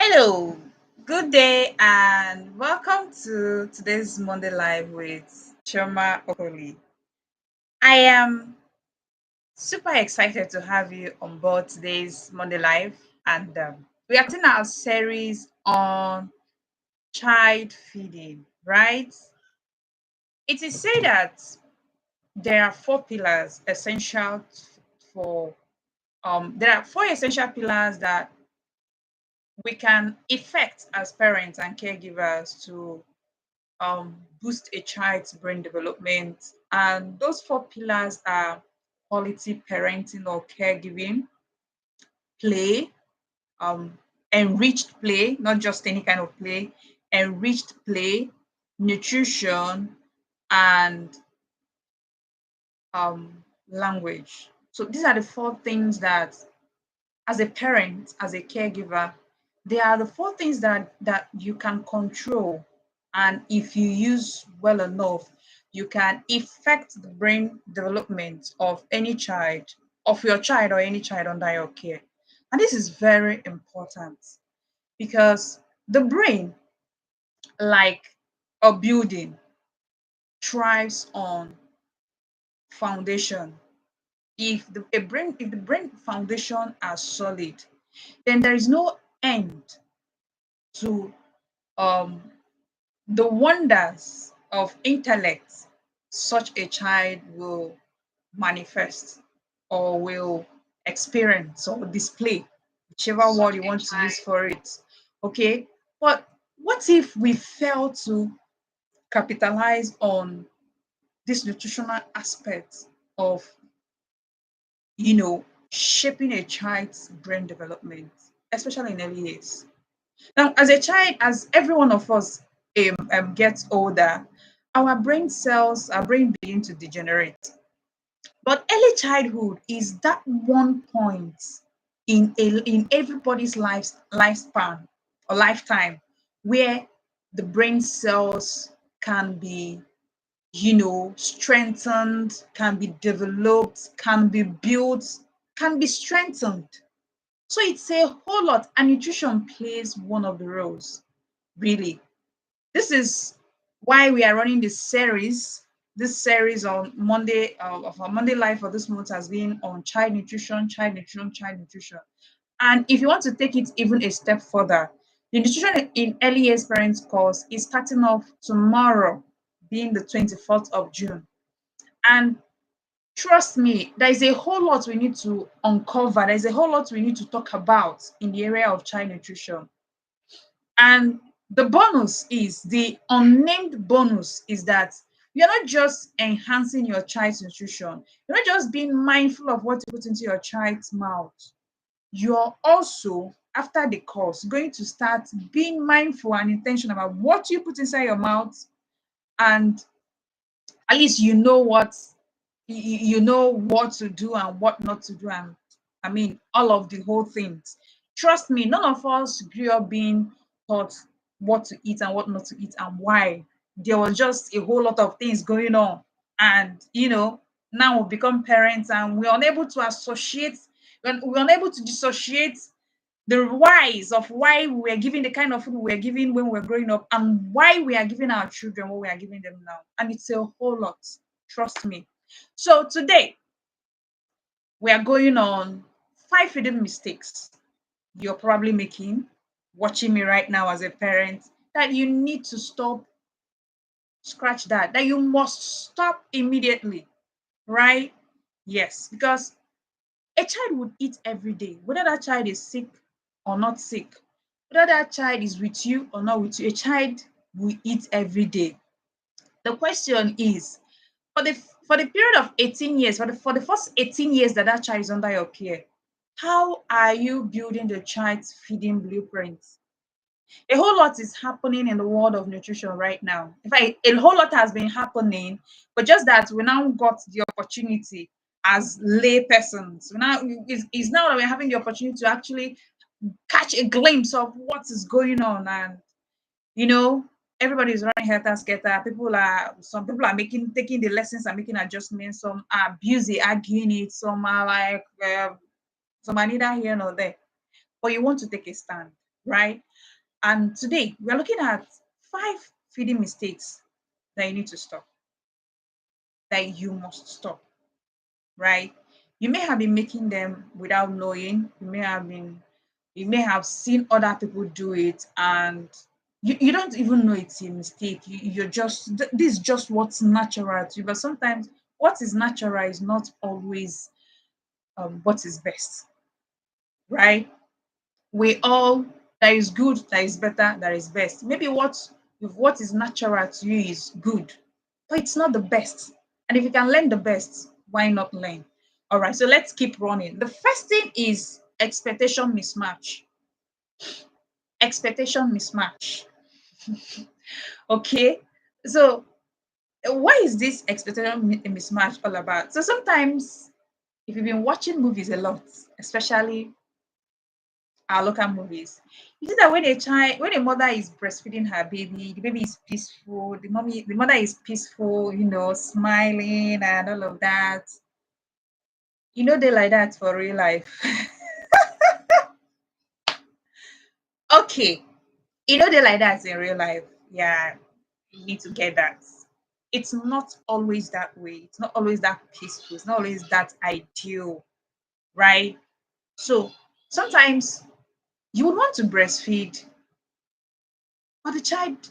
Hello, good day, and welcome to today's Monday Live with Choma Okoli. I am super excited to have you on board today's Monday Live, and we are continuing our series on child feeding, right? It is said that there are four pillars essential for there are four essential pillars that we can effect as parents and caregivers to boost a child's brain development. And those four pillars are quality parenting or caregiving, play, um, enriched play, not just any kind of play, enriched play, nutrition, and language. So these are the four things that, as a parent, as a caregiver, they are the four things that you can control, and if you use well enough, you can affect the brain development of any child, of your child or any child under your care. And this is very important because the brain, like a building, thrives on foundation. If the brain foundation are solid, then there is no end to um, the wonders of intellect such a child will manifest or will experience or display, whichever word you want to use for it. Okay. But what if we fail to capitalize on this nutritional aspect of, shaping a child's brain development, especially in early years? Now, as a child, as every one of us gets older, our brain begin to degenerate. But early childhood is that one point in everybody's lifespan or lifetime where the brain cells can be, strengthened, can be developed, can be built, can be strengthened. So it's a whole lot, and nutrition plays one of the roles, really. This is why we are running this series. This series on Monday of our Monday Life for this month has been on child nutrition, child nutrition, child nutrition. And if you want to take it even a step further, the nutrition in early years parents course is starting off tomorrow, being the 24th of June. And trust me, there is a whole lot we need to uncover. There's a whole lot we need to talk about in the area of child nutrition. And the unnamed bonus is that you're not just enhancing your child's nutrition, you're not just being mindful of what you put into your child's mouth. You're also, after the course, going to start being mindful and intentional about what you put inside your mouth, and at least you know what to do and what not to do, and I mean all of the whole things. Trust me, none of us grew up being taught what to eat and what not to eat and why. There was just a whole lot of things going on, and now we've become parents and we're unable to associate, we're unable to dissociate the whys of why we were giving the kind of food we were giving when we were growing up and why we are giving our children what we are giving them now. And it's a whole lot. Trust me. So today we are going on 5 hidden mistakes you're probably making, watching me right now as a parent, that you need to stop, scratch that you must stop immediately, right? Yes, because a child would eat every day, whether that child is sick or not sick, whether that child is with you or not with you, a child will eat every day. The question is, for the period of 18 years, for the first 18 years that that child is under your care, how are you building the child's feeding blueprint? A whole lot is happening in the world of nutrition right now. In fact, a whole lot has been happening, but just that we now got the opportunity as lay persons. It's now that we're having the opportunity to actually catch a glimpse of what is going on. And you know everybody is running helter skelter. Some people are making taking the lessons and making adjustments, some are busy arguing it, some are like some are neither here nor there. But you want to take a stand. right? And today we're looking at 5 feeding mistakes that you need to stop, that you must stop, right? You may have been making them without knowing. You may have seen other people do it, and you don't even know it's a mistake. You're just this is just what's natural to you. But sometimes what is natural is not always what is best, right? We all There is good, there is better, there is best. Maybe what is natural to you is good, but it's not the best. And if you can learn the best, why not learn? All right, so let's keep running. The first thing is expectation mismatch. Expectation mismatch. Okay, so what is this expectation mismatch all about? So sometimes, if you've been watching movies a lot, especially our local movies, you see that when a mother is breastfeeding her baby, the baby is peaceful, the mother is peaceful, smiling and all of that. They like that for real life. Okay, they like that in real life. Yeah, you need to get that. It's not always that way. It's not always that peaceful. It's not always that ideal, right? So sometimes you would want to breastfeed, but the child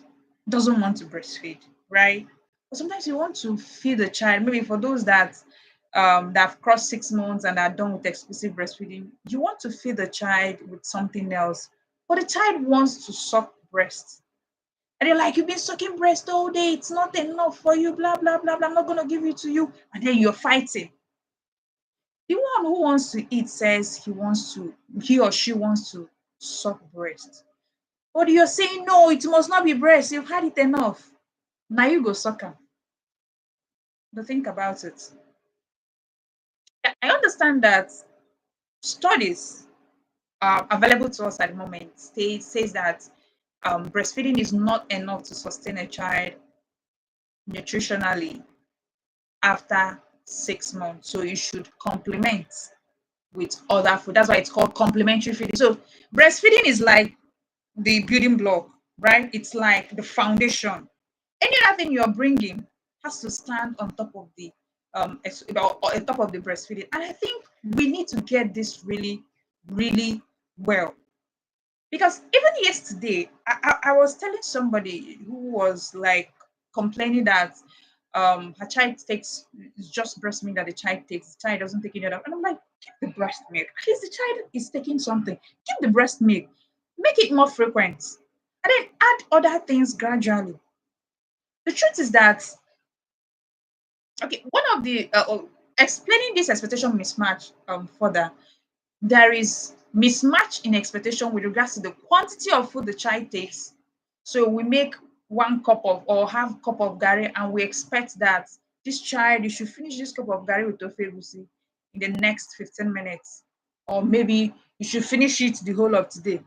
doesn't want to breastfeed, right? But sometimes you want to feed the child. Maybe for those that have crossed 6 months and are done with exclusive breastfeeding, you want to feed the child with something else, but the child wants to suck breast. And you're like, you've been sucking breast all day, it's not enough for you, blah, blah, blah, blah. I'm not gonna give it to you. And then you're fighting. The one who wants to eat says he or she wants to suck breast. But you're saying no, it must not be breast. You've had it enough. Now you go suck am. But think about it. I understand that studies available to us at the moment says that breastfeeding is not enough to sustain a child nutritionally after 6 months. So you should complement with other food. That's why it's called complementary feeding. So breastfeeding is like the building block, right? It's like the foundation. Any other thing you're bringing has to stand on top of the on top of the breastfeeding. And I think we need to get this really, really well. Because even yesterday, I was telling somebody who was like complaining that her child takes it's just breast milk that the child takes. The child doesn't take any other. And I'm like, keep the breast milk. At least the child is taking something. Keep the breast milk. Make it more frequent. And then add other things gradually. The truth is that okay, one of the explaining this expectation mismatch further, there is mismatch in expectation with regards to the quantity of food the child takes. So we make 1 cup of or half cup of gari, and we expect that this child you should finish this cup of gari with tofe egusi in the next 15 minutes, or maybe you should finish it the whole of today.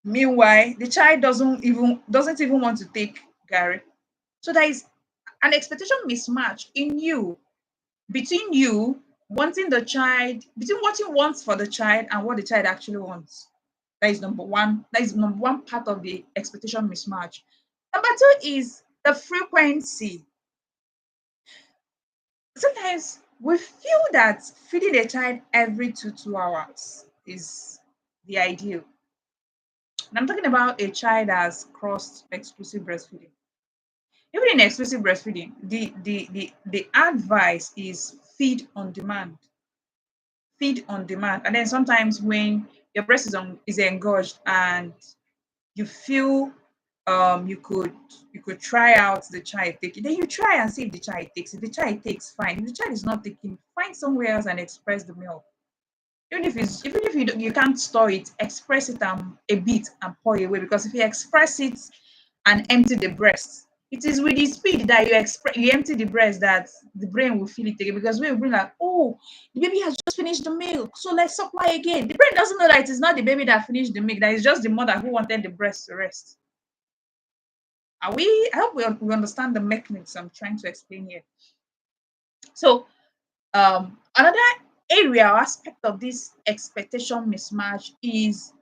Meanwhile, the child doesn't even want to take gari. So there is an expectation mismatch in you between you wanting the child between what you want for the child and what the child actually wants. That is number one. That is number one part of the expectation mismatch. Number two is the frequency. Sometimes we feel that feeding a child every 2 hours is the ideal. And I'm talking about a child that's crossed exclusive breastfeeding. Even in exclusive breastfeeding, the advice is feed on demand. Feed on demand. And then sometimes when your breast is engorged and you feel you could try out the child taking, then you try and see if the child takes. If the child takes, fine. If the child is not taking, find somewhere else and express the milk. Even if you can't store it, express it a bit and pour away, because if you express it and empty the breast, it is with the speed that you empty the breast that the brain will feel it again, because we will bring like, oh, the baby has just finished the milk, so let's supply again. The brain doesn't know that it is not the baby that finished the milk, that is just the mother who wanted the breast to rest. I hope we understand the mechanism I'm trying to explain here. So another area or aspect of this expectation mismatch is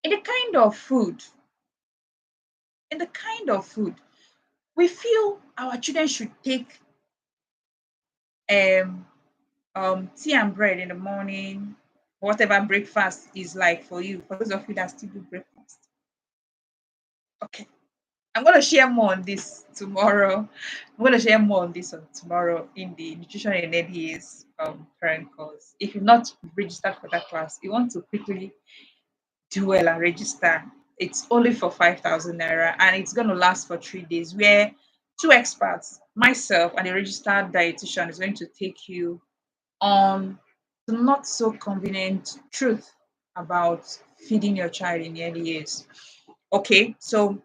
In the kind of food, in the kind of food, we feel our children should take um tea and bread in the morning, whatever breakfast is like for you, for those of you that still do breakfast. Okay. I'm going to share more on this tomorrow. I'm going to share more on this on tomorrow in the Nutrition in NDA's parent course. If you've not registered for that class, you want to quickly do well and register. It's only for 5,000 naira and it's going to last for 3 days, where two experts, myself and a registered dietitian, is going to take you on the not so convenient truth about feeding your child in the early years. Okay, so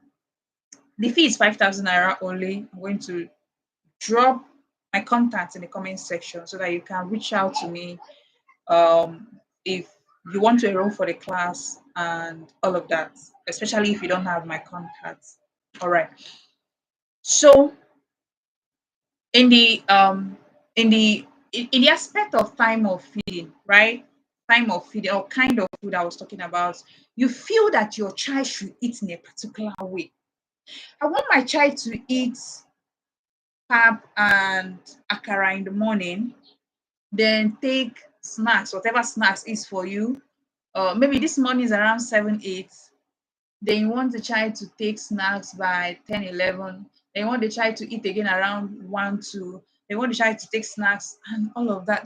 the fee is 5,000 naira only. I'm going to drop my contacts in the comment section so that you can reach out to me um, if you want to enroll for the class and all of that, especially if you don't have my contacts. All right. So in the in the aspect of time of feeding, right? Time of feeding or kind of food I was talking about, you feel that your child should eat in a particular way. I want my child to eat pap and akara in the morning, then take snacks, whatever snacks is for you. Maybe this morning is around 7, 8. Then you want the child to take snacks by 10, 11. Then you want the child to eat again around 1, 2. They want the child to take snacks and all of that.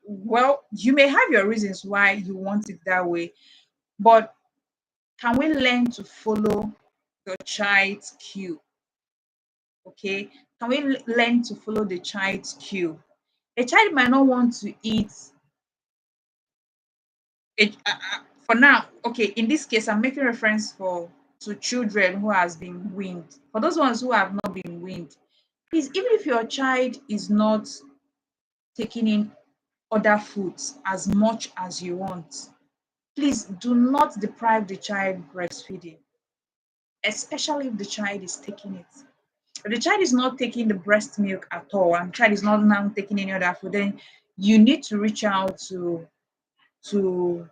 Well, you may have your reasons why you want it that way, but can we learn to follow the child's cue? Okay, can we learn to follow the child's cue? A child might not want to eat for now. Okay, in this case I'm making reference for to children who has been weaned. For those ones who have not been weaned, please, even if your child is not taking in other foods as much as you want, please do not deprive the child breastfeeding, especially if the child is taking it. If the child is not taking the breast milk at all and the child is not now taking any other food, then you need to reach out to you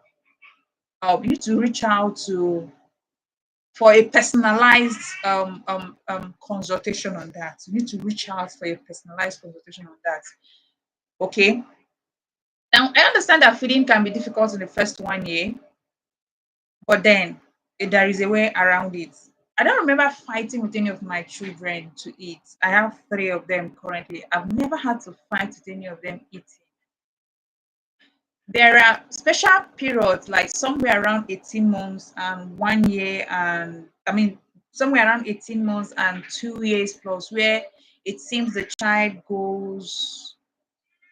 need to reach out to for a personalized consultation on that. You need to reach out for a personalized consultation on that. Okay. Now I understand that feeding can be difficult in the first 1 year, but then there is a way around it. I don't remember fighting with any of my children to eat. I have three of them currently. I've never had to fight with any of them eating. There are special periods like somewhere around 18 months and 1 year, and I mean somewhere around 18 months and 2 years plus, where it seems the child goes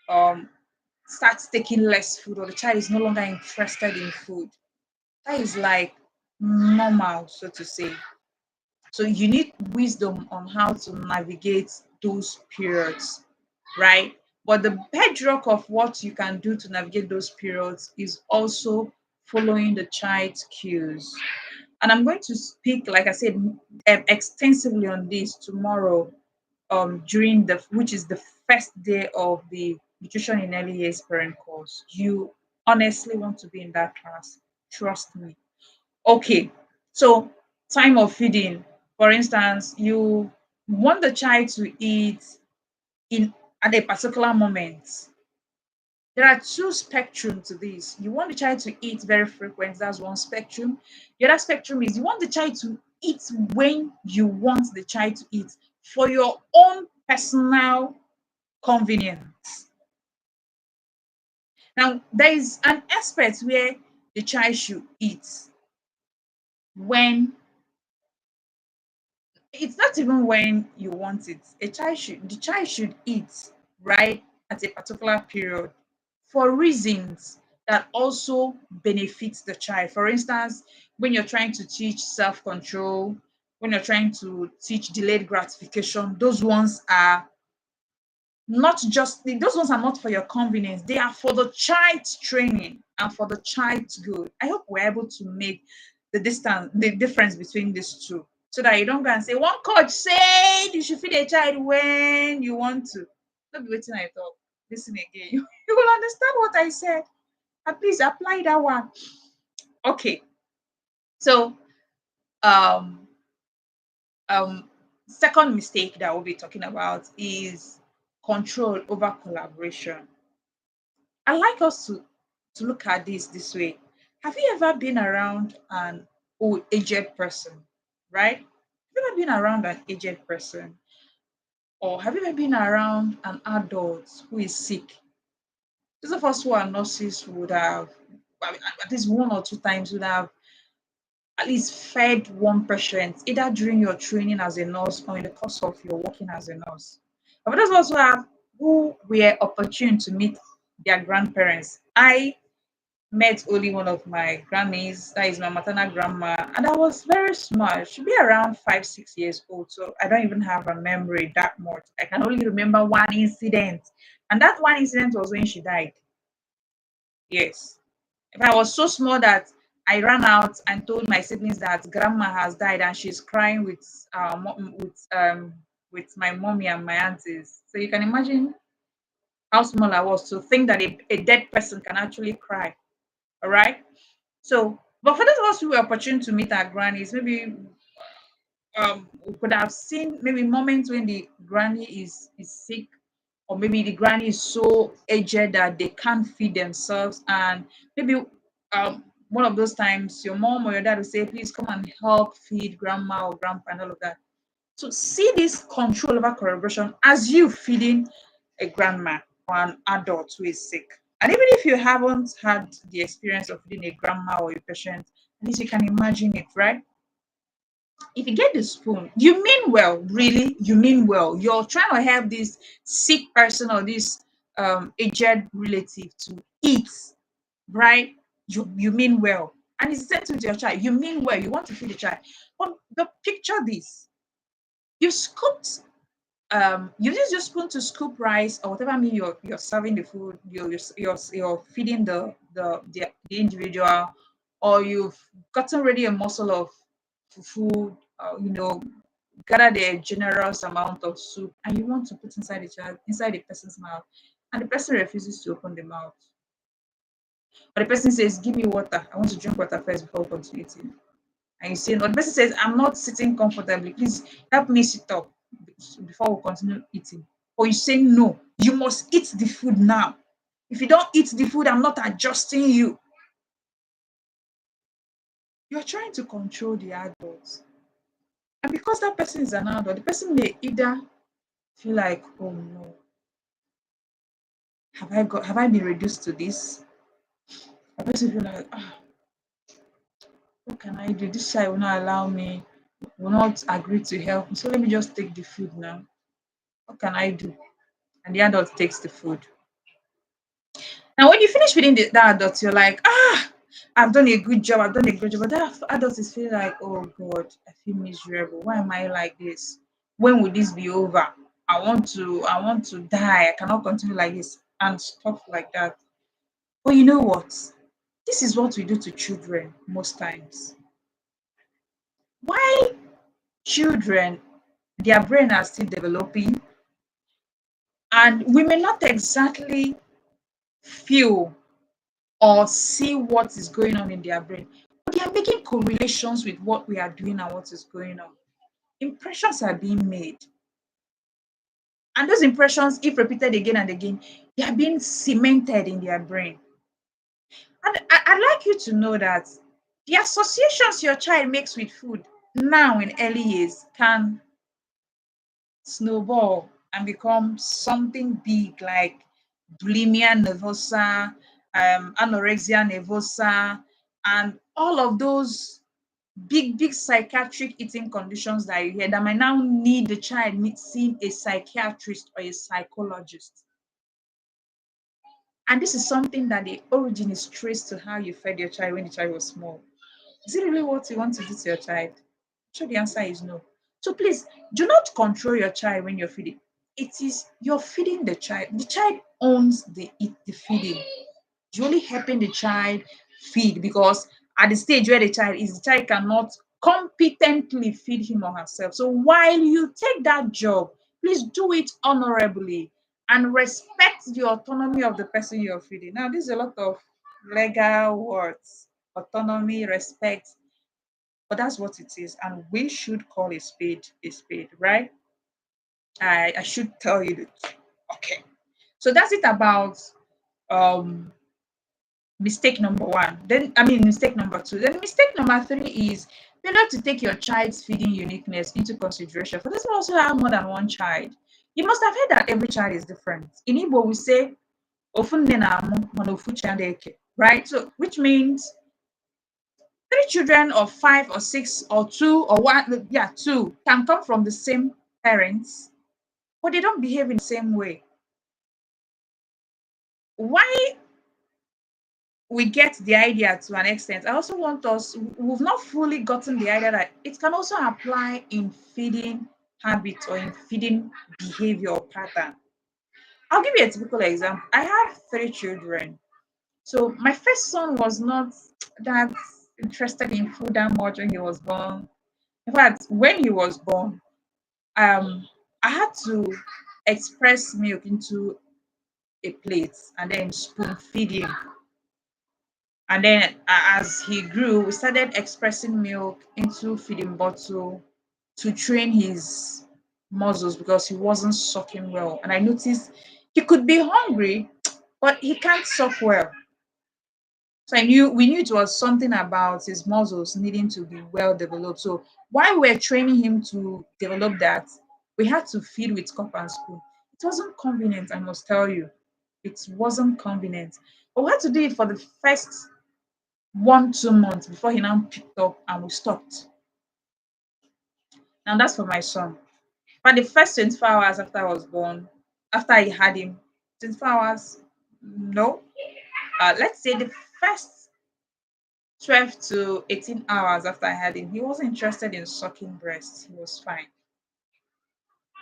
um starts taking less food, or the child is no longer interested in food. That is like normal, so to say. So you need wisdom on how to navigate those periods, right? But the bedrock of what you can do to navigate those periods is also following the child's cues. And I'm going to speak, like I said, extensively on this tomorrow, during the which is the first day of the nutrition in early years parent course. You honestly want to be in that class. Trust me. Okay, so time of feeding. For instance, you want the child to eat in at a particular moment. There are two spectrum to this. You want the child to eat very frequent, that's one spectrum. The other spectrum is you want the child to eat when you want the child to eat for your own personal convenience. Now, there is an aspect where the child should eat when it's not even when you want it. The child should eat right at a particular period for reasons that also benefits the child. For instance, when you're trying to teach self-control, when you're trying to teach delayed gratification, those ones are not for your convenience. They are for the child's training and for the child's good. I hope we're able to make the difference between these two, so that you don't go and say one coach said you should feed a child when you want to. Not be waiting I talk. Listen again. You will understand what I said. And please apply that one. Okay. So, um, um, second mistake that we'll be talking about is control over collaboration. I like us to look at this way. Have you ever been around an old aged person, right? Have you ever been around an aged person, or have you ever been around an adult who is sick? Those of us who are nurses would have, I mean, at least one or two times, would have at least fed one patient, either during your training as a nurse or in the course of your working as a nurse. But for those of us who were opportune to meet their grandparents, I met only one of my grannies, that is my maternal grandma, and I was very small. She'd be around 5, 6 years old. So I don't even have a memory that much. I can only remember one incident. And that one incident was when she died. Yes. If I was so small that I ran out and told my siblings that grandma has died and she's crying with my mommy and my aunties. So you can imagine how small I was to think that a dead person can actually cry. All right. So, but for those of us who were opportune to meet our grannies, maybe we could have seen maybe moments when the granny is sick, or maybe the granny is so aged that they can't feed themselves, and maybe one of those times your mom or your dad will say, please come and help feed grandma or grandpa and all of that. So see this control over collaboration as you feeding a grandma or an adult who is sick. And even if you haven't had the experience of feeding a grandma or a patient, at least you can imagine it, right? If you get the spoon, you mean well, really, you mean well. You're trying to help this sick person or this aged relative to eat, right? You mean well. And it's said to your child, you mean well, you want to feed the child. But picture this. You scooped you use your spoon to scoop rice or whatever meal you're serving the food, you're feeding the individual, or you've gotten ready a morsel of food, gathered a generous amount of soup and you want to put inside the person's mouth, and the person refuses to open the mouth, or the person says, give me water, I want to drink water first before we continue eating. And you say no, the person says, I'm not sitting comfortably, please help me sit up before we continue eating. Or you say no, you must eat the food now. If you don't eat the food, I'm not adjusting you. You're trying to control the adults. And because that person is an adult, the person may either feel like, oh no, have I been reduced to this? The person feel like, what can I do? This child will not allow me, will not agree to help me. So let me just take the food now. What can I do? And the adult takes the food. Now, when you finish feeding that adult, you're like, I've done a good job. I've done a good job. But that adult is feeling like, oh God, I feel miserable. Why am I like this? When will this be over? I want to die. I cannot continue like this and stuff like that. But you know what? This is what we do to children most times. Why children, their brain are still developing, and we may not exactly feel or see what is going on in their brain. But they are making correlations with what we are doing and what is going on. Impressions are being made. And those impressions, if repeated again and again, they are being cemented in their brain. And I'd like you to know that the associations your child makes with food now in early years can snowball and become something big like bulimia nervosa, anorexia nervosa, and all of those big psychiatric eating conditions that you hear that might now need the child seeing a psychiatrist or a psychologist. And this is something that the origin is traced to how you fed your child when the child was small. Is it really what you want to do to your child? I'm sure the answer is no. So please do not control your child when you're feeding. It is you're feeding the child. The child owns the feeding. You're only helping the child feed, because at the stage where the child cannot competently feed him or herself. So while you take that job, please do it honorably and respect the autonomy of the person you're feeding. Now, this is a lot of legal words: autonomy, respect. but that's what it is, and we should call a spade, right? I should tell you the truth. Okay. So that's it about um mistake number one. Then I mean mistake number two. Then mistake number three is failure to take your child's feeding uniqueness into consideration. For those who also have more than one child, you must have heard that every child is different. In Igbo, we say "Ofu nne na-amụ mana ofu chi adịghị eke," right? So which means three children of five or six or two or one, yeah, two can come from the same parents, but they don't behave in the same way. Why we get the idea to an extent. I also want us, we've not fully gotten the idea that it can also apply in feeding habits or in feeding behavior or pattern. I'll give you a typical example. I have three children. So my first son was not that interested in food that much when he was born. In fact, when he was born, I had to express milk into a plate and then spoon feed him. And then as he grew, we started expressing milk into feeding bottle to train his muscles because he wasn't sucking well. And I noticed he could be hungry, but he can't suck well. So we knew it was something about his muscles needing to be well developed. So while we're training him to develop that, we had to feed with cup and spoon. It wasn't convenient, I must tell you. It wasn't convenient. But we had to do it for the first 1 2 months before he now picked up and we stopped. Now that's for my son. But the first 24 hours after I was born, after I had him, 24 hours, no. Let's say the first 12 to 18 hours after I had him, he wasn't interested in sucking breast. He was fine.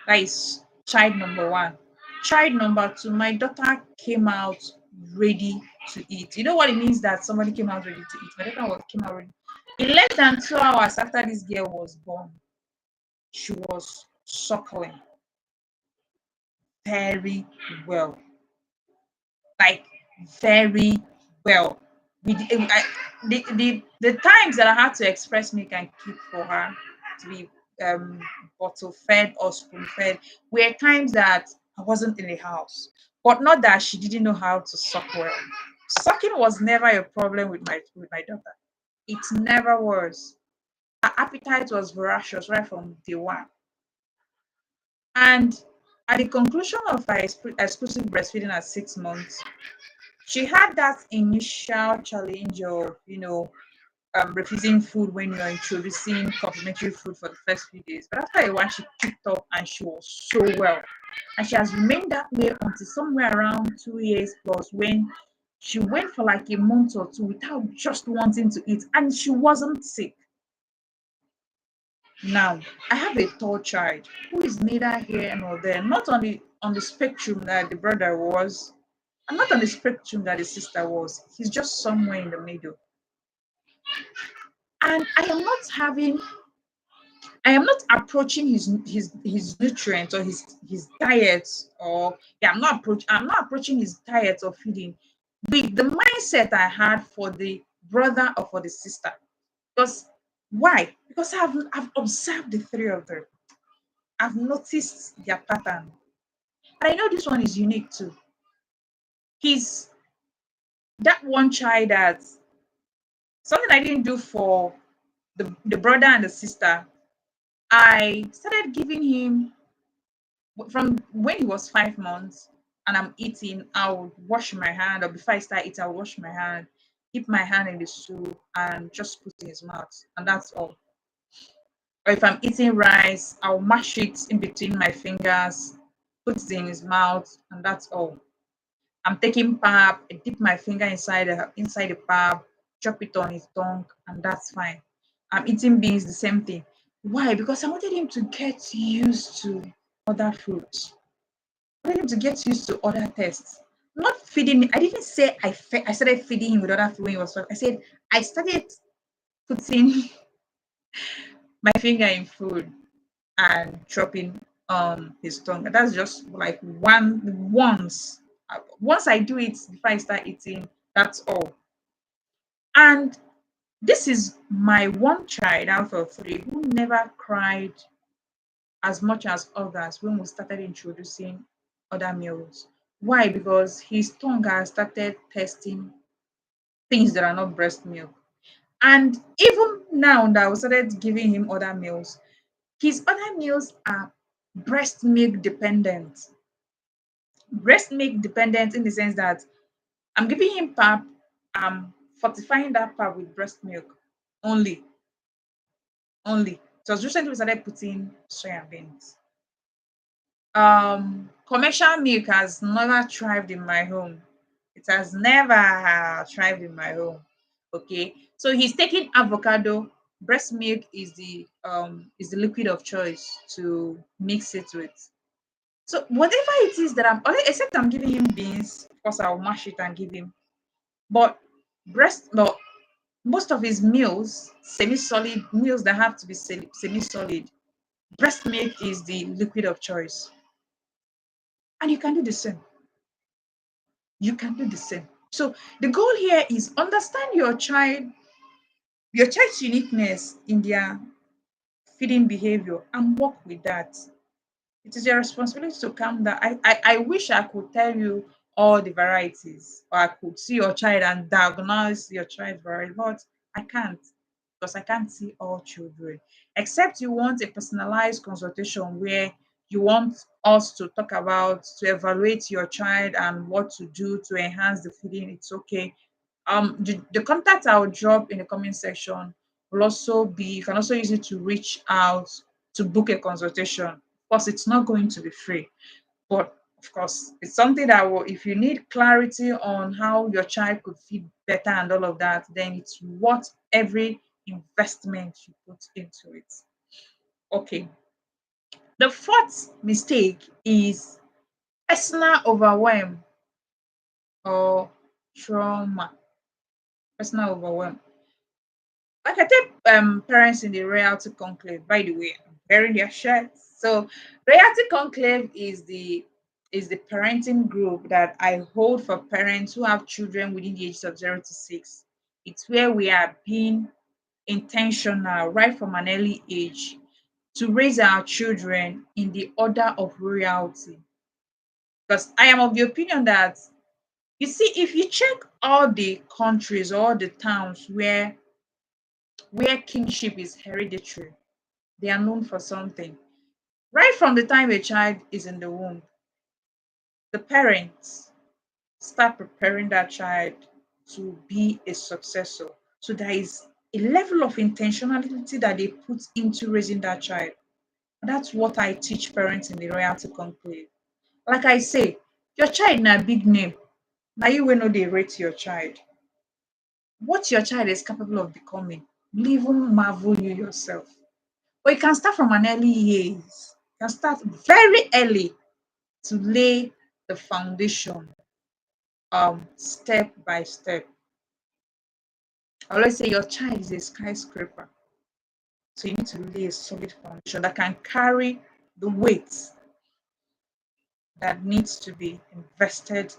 That is child number one. Child number two, my daughter came out ready to eat. You know what it means that somebody came out ready to eat? My daughter came out ready. In less than 2 hours after this girl was born, she was suckling very well, like very well. The times that I had to express milk and keep for her to be bottle fed or spoon fed were times that I wasn't in the house, but not that she didn't know how to suck well. Sucking was never a problem with my daughter. It never was. Her appetite was voracious right from day one. And at the conclusion of her exclusive breastfeeding at 6 months, she had that initial challenge of, refusing food when you're introducing complementary food for the first few days. But after a while, she picked up and she was so well. And she has remained that way until somewhere around 2 years plus when she went for like a month or two without just wanting to eat and she wasn't sick. Now, I have a third child who is neither here nor there, not on the spectrum that the brother was, and not on the spectrum that the sister was. He's just somewhere in the middle. And I am not approaching his nutrients or his diet or yeah, I'm not approaching his diet or feeding with the mindset I had for the brother or for the sister. Because why? Because I've observed the three of them. I've noticed their pattern. And I know this one is unique too. He's that one child that something I didn't do for the brother and the sister. I started giving him from when he was 5 months and I'm eating, I would wash my hand, or before I start eating, I'll wash my hand, dip my hand in the soup and just put it in his mouth. And that's all. Or if I'm eating rice, I'll mash it in between my fingers, put it in his mouth, and that's all. I'm taking pap, I dip my finger inside the pap, chop it on his tongue, and that's fine. I'm eating beans, the same thing. Why? Because I wanted him to get used to other foods. I wanted him to get used to other tastes. Not feeding me. I didn't say I started feeding him with other food when he was 5. I said I started putting my finger in food and chopping his tongue. And that's just like once. Once I do it before I start eating, that's all. And This is my one child out of three who never cried as much as others when we started introducing other meals. Why? Because his tongue has started testing things that are not breast milk. And even now that we started giving him other meals, his other meals are breast milk dependent. Breast milk dependent in the sense that I'm giving him pap, I'm fortifying that pap with breast milk only. Only. So recently we started putting soya beans. Commercial milk has never thrived in my home. It has never thrived in my home. Okay, so he's taking avocado. Breast milk is the liquid of choice to mix it with. So whatever it is that except I'm giving him beans, of course I'll mash it and give him. But but most of his meals, semi-solid meals that have to be semi-solid, breast milk is the liquid of choice. And you can do the same. You can do the same. So the goal here is understand your child's uniqueness in their feeding behavior and work with that. It is your responsibility to calm down. I wish I could tell you all the varieties, or I could see your child and diagnose your child variety, but I can't because I can't see all children. Except you want a personalized consultation where you want us to talk about to evaluate your child and what to do to enhance the feeding. It's okay. The contact I'll drop in the comment section will also be, you can also use it to reach out to book a consultation. Of course, it's not going to be free, but of course, it's something that will, if you need clarity on how your child could feed better and all of that, then it's worth every investment you put into it. Okay. The fourth mistake is personal overwhelm or trauma. Personal overwhelm. Like I tell parents in the royalty conclave, by the way, I'm wearing their shirts. So royalty conclave is the parenting group that I hold for parents who have children within the ages of 0 to 6. It's where we are being intentional right from an early age to raise our children in the order of royalty. Because I am of the opinion that, you see, if you check all the countries, all the towns where kingship is hereditary, they are known for something. Right from the time a child is in the womb, the parents start preparing that child to be a successor. So there is a level of intentionality that they put into raising that child. That's what I teach parents in the royalty conclave. Like I say, your child na big name. Now you will know they rate your child. What your child is capable of becoming, will even marvel you yourself. But you can start from an early age. You can start very early to lay the foundation, step by step. I always say your child is a skyscraper. So you need to lay a solid foundation that can carry the weight that needs to be invested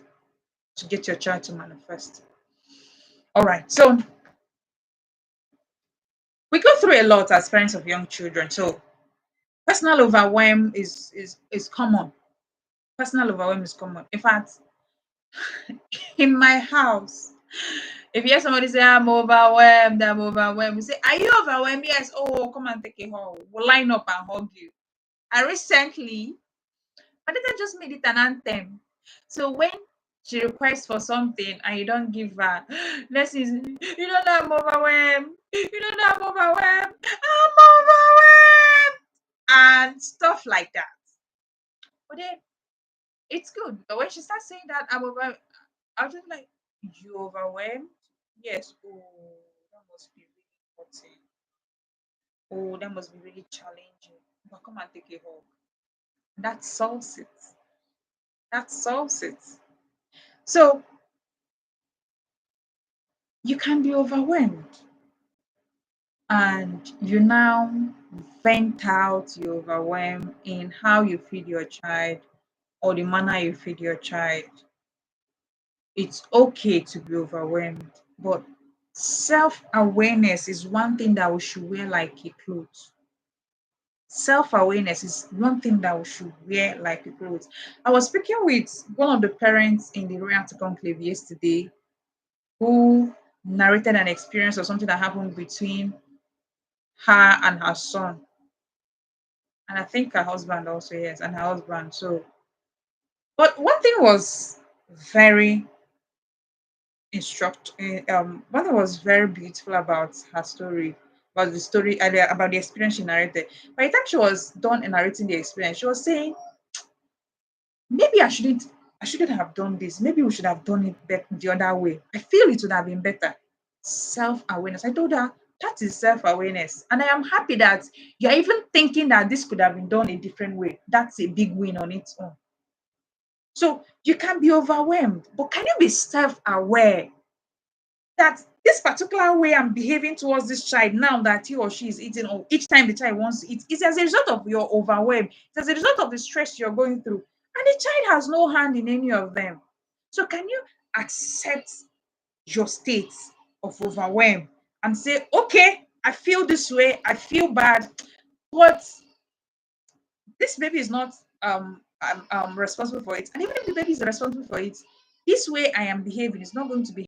to get your child to manifest. All right. So we go through a lot as parents of young children. So personal overwhelm is common. Personal overwhelm is common. In fact, in my house, if you hear somebody say, I'm overwhelmed, we say, are you overwhelmed? Yes. Oh, come and take a hug. We'll line up and hug you. And recently, my daughter just made it an anthem. So when she requests for something and you don't give her, let's see, you know that I'm overwhelmed. You know that I'm overwhelmed. I'm overwhelmed. And stuff like that. But then it's good. But when she starts saying that I'm overwhelmed, I'll just like, you overwhelmed? Yes. Oh, that must be really hurting. Oh, that must be really challenging. But come and take a hug. That solves it. That solves it. So you can be overwhelmed and you now vent out your overwhelm in how you feed your child or the manner you feed your child. It's okay to be overwhelmed, but Self-awareness is one thing that we should wear like a clothes. Self-awareness is one thing that we should wear like a clothes. I was speaking with one of the parents in the Royal Conclave yesterday who narrated an experience of something that happened between her and her son. And I think her husband also, yes, and her husband. So, but one thing was very one thing was very beautiful about her story, about the story, about the experience she narrated. By the time she was done narrating the experience, she was saying, maybe I shouldn't have done this. Maybe we should have done it the other way. I feel it would have been better. Self-awareness. I told her that is self-awareness. And I am happy that you're even thinking that this could have been done a different way. That's a big win on its own. So you can be overwhelmed, but can you be self-aware that this particular way I'm behaving towards this child now that he or she is eating, or each time the child wants to eat, is as a result of your overwhelm. It's as a result of the stress you're going through. And the child has no hand in any of them. So can you accept your state of overwhelm and say, okay, I feel this way, I feel bad, but this baby is not responsible for it. And even if the baby is responsible for it, this way I am behaving is not going to be